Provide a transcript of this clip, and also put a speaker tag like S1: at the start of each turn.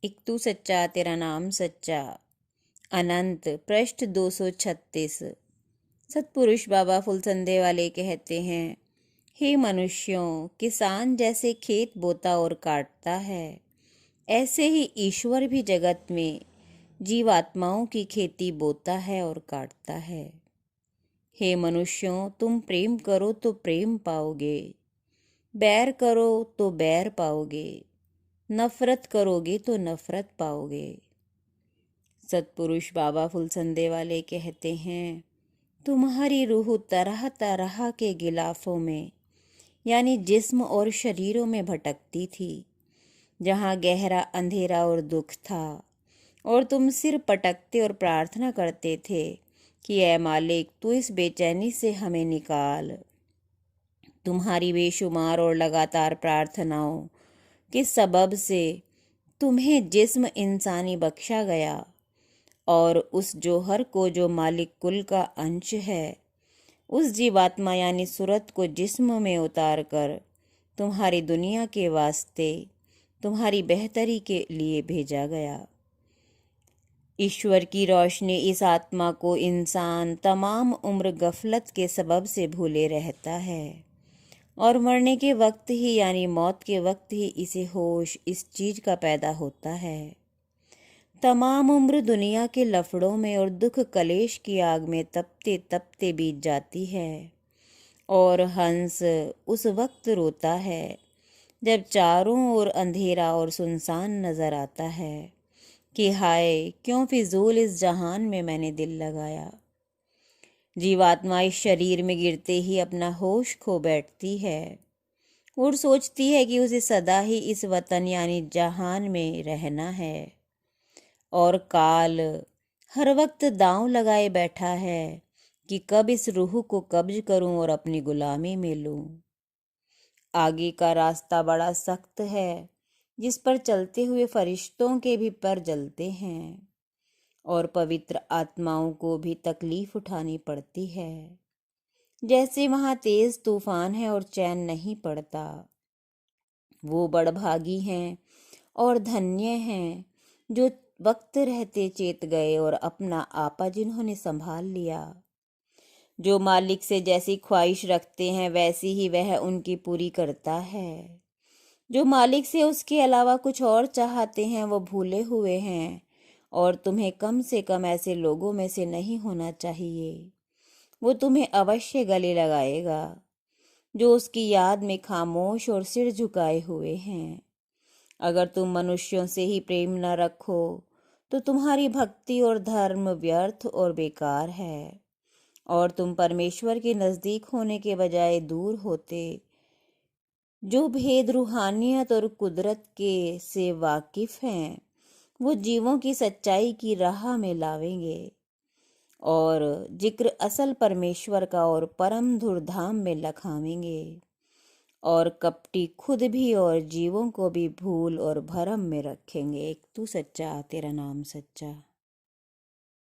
S1: एक तू सच्चा तेरा नाम सच्चा। अनंत पृष्ठ 236। सतपुरुष बाबा फुलसंदे वाले कहते हैं, हे मनुष्यों, किसान जैसे खेत बोता और काटता है, ऐसे ही ईश्वर भी जगत में जीवात्माओं की खेती बोता है और काटता है। हे मनुष्यों, तुम प्रेम करो तो प्रेम पाओगे, बैर करो तो बैर पाओगे, नफरत करोगे तो नफरत पाओगे। सतपुरुष बाबा फुलसंदे वाले कहते हैं, तुम्हारी रूह तरह तरह के गिलाफों में यानी जिस्म और शरीरों में भटकती थी, जहाँ गहरा अंधेरा और दुख था, और तुम सिर पटकते और प्रार्थना करते थे कि ऐ मालिक, तू इस बेचैनी से हमें निकाल। तुम्हारी बेशुमार और लगातार प्रार्थनाओं के सबब से तुम्हें जिस्म इंसानी बख्शा गया, और उस जौहर को जो मालिक कुल का अंश है, उस जीवात्मा यानी सूरत को जिस्म में उतार कर तुम्हारी दुनिया के वास्ते, तुम्हारी बेहतरी के लिए भेजा गया। ईश्वर की रोशनी इस आत्मा को इंसान तमाम उम्र गफलत के सबब से भूले रहता है, और मरने के वक्त ही यानी मौत के वक्त ही इसे होश इस चीज का पैदा होता है। तमाम उम्र दुनिया के लफड़ों में और दुख कलेश की आग में तपते तपते बीत जाती है, और हंस उस वक्त रोता है जब चारों ओर अंधेरा और सुनसान नजर आता है कि हाय, क्यों फिजूल इस जहान में मैंने दिल लगाया। जीवात्मा इस शरीर में गिरते ही अपना होश खो बैठती है और सोचती है कि उसे सदा ही इस वतन यानी जहान में रहना है, और काल हर वक्त दांव लगाए बैठा है कि कब इस रूह को कब्ज करूं और अपनी गुलामी में लूं। आगे का रास्ता बड़ा सख्त है, जिस पर चलते हुए फरिश्तों के भी पर जलते हैं, और पवित्र आत्माओं को भी तकलीफ उठानी पड़ती है। जैसे वहां तेज तूफान है और चैन नहीं पड़ता। वो बड़भागी हैं और धन्य हैं जो वक्त रहते चेत गए और अपना आपा जिन्होंने संभाल लिया। जो मालिक से जैसी ख्वाहिश रखते हैं वैसी ही वह उनकी पूरी करता है। जो मालिक से उसके अलावा कुछ और चाहते हैं वो भूले हुए हैं, और तुम्हें कम से कम ऐसे लोगों में से नहीं होना चाहिए। वो तुम्हें अवश्य गले लगाएगा जो उसकी याद में खामोश और सिर झुकाए हुए हैं। अगर तुम मनुष्यों से ही प्रेम न रखो तो तुम्हारी भक्ति और धर्म व्यर्थ और बेकार है, और तुम परमेश्वर के नज़दीक होने के बजाय दूर होते। जो भेद रूहानियत और कुदरत के से वाकिफ हैं, वो जीवों की सच्चाई की राह में लावेंगे, और जिक्र असल परमेश्वर का और परम धुरधाम में लखावेंगे, और कपटी खुद भी और जीवों को भी भूल और भरम में रखेंगे। एक तू सच्चा तेरा नाम सच्चा।